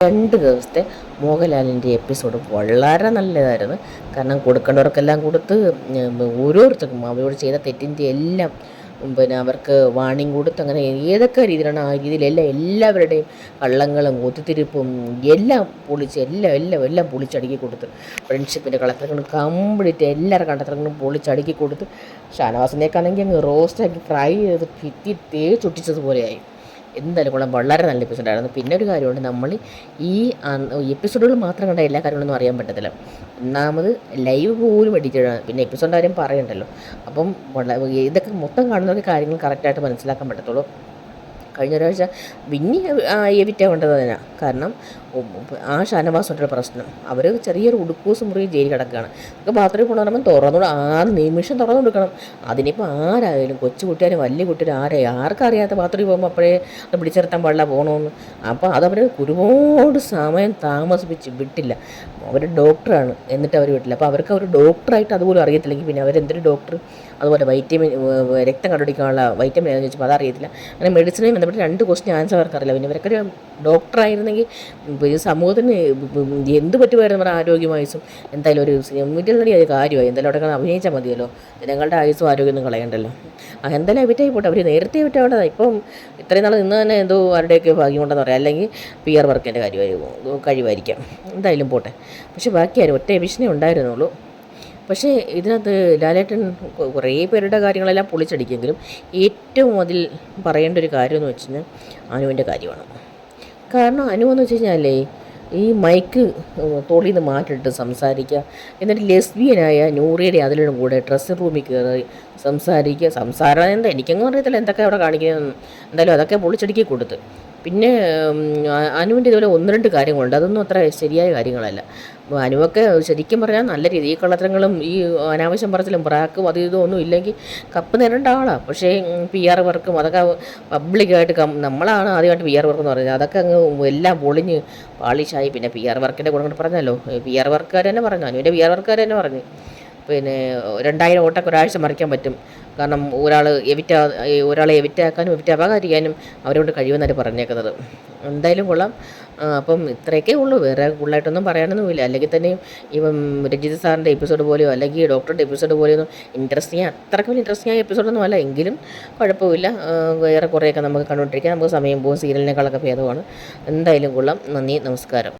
2 ദിവസത്തെ മോഹൻലാലിൻ്റെ എപ്പിസോഡ് വളരെ നല്ലതായിരുന്നു. കാരണം കൊടുക്കേണ്ടവർക്കെല്ലാം കൊടുത്ത്, ഓരോരുത്തർക്കും അവരോട് ചെയ്ത തെറ്റിൻ്റെ എല്ലാം അവർക്ക് വാണിംഗ് കൊടുത്ത്, അങ്ങനെ ഏതൊക്കെ രീതിയിലാണ് ആ രീതിയിലെല്ലാം എല്ലാവരുടെയും കള്ളങ്ങളും ഒത്തുതിരിപ്പും എല്ലാം പൊളിച്ച് എല്ലാം പൊളിച്ചടുക്കി കൊടുത്ത്, ഫ്രണ്ട്ഷിപ്പിൻ്റെ കളത്തിലും കംപ്ലീറ്റ് എല്ലാവരുടെ കണ്ടത്തിലും പൊളിച്ചടുക്കി കൊടുത്ത്, ഷാനവാസിനേക്കാണെങ്കിൽ അങ്ങ് റോസ്റ്റാക്കി ഫ്രൈ ചെയ്ത് ഭിത്തി തേച്ചൊട്ടിച്ചതുപോലെയായി. എന്തായാലും കൊള്ളാം, വളരെ നല്ല എപ്പിസോഡായിരുന്നു. പിന്നെ ഒരു കാര്യമുണ്ട്, നമ്മൾ ഈ എപ്പിസോഡുകൾ മാത്രം കണ്ട എല്ലാ കാര്യങ്ങളൊന്നും അറിയാൻ പറ്റത്തില്ല. ഒന്നാമത് ലൈവ് പോലും എഡിറ്റഡാണ്, പിന്നെ എപ്പിസോഡിൻ്റെ കാര്യം പറയണ്ടല്ലോ. അപ്പം ഇതൊക്കെ മൊത്തം കാണുന്നവർക്ക് കാര്യങ്ങൾ കറക്റ്റായിട്ട് മനസ്സിലാക്കാൻ പറ്റത്തുള്ളൂ. കഴിഞ്ഞ ഒരാഴ്ച വിന്നി എവിറ്റാ കണ്ടത് തന്നെയാണ്. കാരണം ആ ഷാനവാസുമായിട്ടുള്ള പ്രശ്നം, അവർ ചെറിയൊരു ഉടുക്കൂസ് മുറി ജയിലിൽ കിടക്കുകയാണ്. നമുക്ക് ബാത്റൂമിൽ പോകണമെന്ന് പറയുമ്പോൾ തുറന്നു, ആ നിമിഷം തുറന്നു കൊടുക്കണം. അതിനിപ്പോൾ ആരായാലും, കൊച്ചു കുട്ടിയാലും വലിയ കുട്ടിയാലും ആർക്കറിയാത്ത ബാത്റൂമിൽ പോകുമ്പോൾ അപ്പോഴേ അത് പിടിച്ചിരുത്താൻ പാടില്ല പോകണമെന്ന്. അപ്പോൾ അതവർ ഒരുപാട് സമയം താമസിപ്പിച്ച് വിട്ടില്ല. അവർ ഡോക്ടറാണ്, എന്നിട്ട് അവർ വിട്ടില്ല. അപ്പോൾ അവർക്ക് അവർ ഡോക്ടറായിട്ട് അതുപോലും അറിയത്തില്ലെങ്കിൽ പിന്നെ അവരെന്തൊരു ഡോക്ടർ. അതുപോലെ വൈറ്റമിൻ, രക്തം കണ്ടുപിടിക്കാനുള്ള വൈറ്റമിൻ ഏതെന്ന് ചോദിച്ചപ്പോൾ അതറിയത്തില്ല. അങ്ങനെ മെഡിസിനുമായി ബന്ധപ്പെട്ട് 2 ക്വസ്റ്റ്യൻ ആൻസർ അവർക്കറിയില്ല. പിന്നെ ഇവർക്കൊരു ഡോക്ടറായിരുന്നെങ്കിൽ ഈ സമൂഹത്തിന് എന്ത് പറ്റുമായിരുന്നു നമ്മുടെ ആരോഗ്യമായുസും. എന്തായാലും ഒരു മീഡിയൽ നടി അത് കാര്യമായി, എന്തായാലും അവിടെ അഭിനയിച്ചാൽ മതിയല്ലോ, ജനങ്ങളുടെ ആയുസും ആരോഗ്യമൊന്നും കളയണ്ടല്ലോ. എന്തായാലും എവിറ്റായി പോട്ടെ, അവർ നേരത്തെ വിട്ടാവേണ്ടതാണ്. ഇപ്പം ഇത്രയും നാൾ ഇന്ന് തന്നെ എന്തോ ആരുടെയൊക്കെ ഭാഗ്യം കൊണ്ടെന്ന് പറയാം, അല്ലെങ്കിൽ PR വർക്കിൻ്റെ കഴിവായിരിക്കാം. എന്തായാലും പോട്ടെ. പക്ഷെ ബാക്കി ആരും ഒറ്റ വിഷയം ഉണ്ടായിരുന്നുള്ളൂ. പക്ഷേ ഇതിനകത്ത് ലാലേട്ടൻ കുറേ പേരുടെ കാര്യങ്ങളെല്ലാം പൊളിച്ചടിക്കുമെങ്കിലും ഏറ്റവും അതിൽ പറയേണ്ട ഒരു കാര്യമെന്ന് വെച്ച് കഴിഞ്ഞാൽ അനുവിൻ്റെ കാര്യമാണ്. കാരണം അനുവെന്ന് വെച്ച് കഴിഞ്ഞാലേ, ഈ മൈക്ക് തോളിൽ നിന്ന് മാറ്റിയിട്ട് സംസാരിക്കുക, എന്നിട്ട് ലെസ്ബിയനായ നൂറിയുടെ അതിലും കൂടെ ഡ്രസ്സിംഗ് റൂമിൽ കയറി സംസാരം എന്താ എനിക്കങ്ങ് അറിയത്തില്ല എന്തൊക്കെ അവിടെ കാണിക്കുന്നത്. എന്തായാലും അതൊക്കെ പൊളിച്ചടുക്കി കൊടുത്ത്. പിന്നെ അനുവിൻ്റെ ഇതുപോലെ 1-2 കാര്യങ്ങളുണ്ട്, അതൊന്നും അത്ര ശരിയായ കാര്യങ്ങളല്ല. അനുവൊക്കെ ശരിക്കും പറഞ്ഞാൽ നല്ല രീതി ഈ കള്ളത്തരങ്ങളും ഈ അനാവശ്യം പറച്ചിലും ബ്രാക്കും അത് ഇതൊന്നും ഇല്ലെങ്കിൽ കപ്പ് നേരേണ്ട ആളാണ്. പക്ഷേ PR വർക്കും അതൊക്കെ പബ്ലിക്കായിട്ട് നമ്മളാണ് ആദ്യമായിട്ട് PR വർക്ക് എന്ന് പറയുന്നത്. അതൊക്കെ അങ്ങ് എല്ലാം പൊളിഞ്ഞ് പാളിഷായി. പിന്നെ PR വർക്കിൻ്റെ കൂടെ പറഞ്ഞല്ലോ, PR വർക്കുകാർ തന്നെ പറഞ്ഞു, അനുവിൻ്റെ PR വർക്കുകാർ തന്നെ പറഞ്ഞു, പിന്നെ 2000 വോട്ടൊക്കെ ഒരാഴ്ച മറിക്കാൻ പറ്റും. കാരണം ഒരാളെ എവിറ്റാക്കാനും എവിറ്റാകാതിരിക്കാനും അവരോട് കഴിയുമെന്നാണ് പറഞ്ഞേക്കുന്നത്. എന്തായാലും കൊള്ളാം. അപ്പം ഇത്രയൊക്കെ ഉള്ളൂ, വേറെ കൂടുതലായിട്ടൊന്നും പറയാനൊന്നുമില്ല. അല്ലെങ്കിൽ തന്നെയും ഇപ്പം രഞ്ജിത്ത് സാറിൻ്റെ എപ്പിസോഡ് പോലെയോ അല്ലെങ്കിൽ ഡോക്ടറുടെ എപ്പിസോഡ് പോലെയൊന്നും അത്രയ്ക്ക് വലിയ ഇൻട്രസ്റ്റിംഗ് ആയ എപ്പിസോഡൊന്നും അല്ല. എങ്കിലും കുഴപ്പമില്ല, വേറെ കുറേയൊക്കെ നമുക്ക് കണ്ടുകൊണ്ടിരിക്കാം. നമുക്ക് സമയം പോകും, സീരിയലിനേക്കാളൊക്കെ ഭേദമാണ്. എന്തായാലും കൊള്ളാം. നന്ദി, നമസ്കാരം.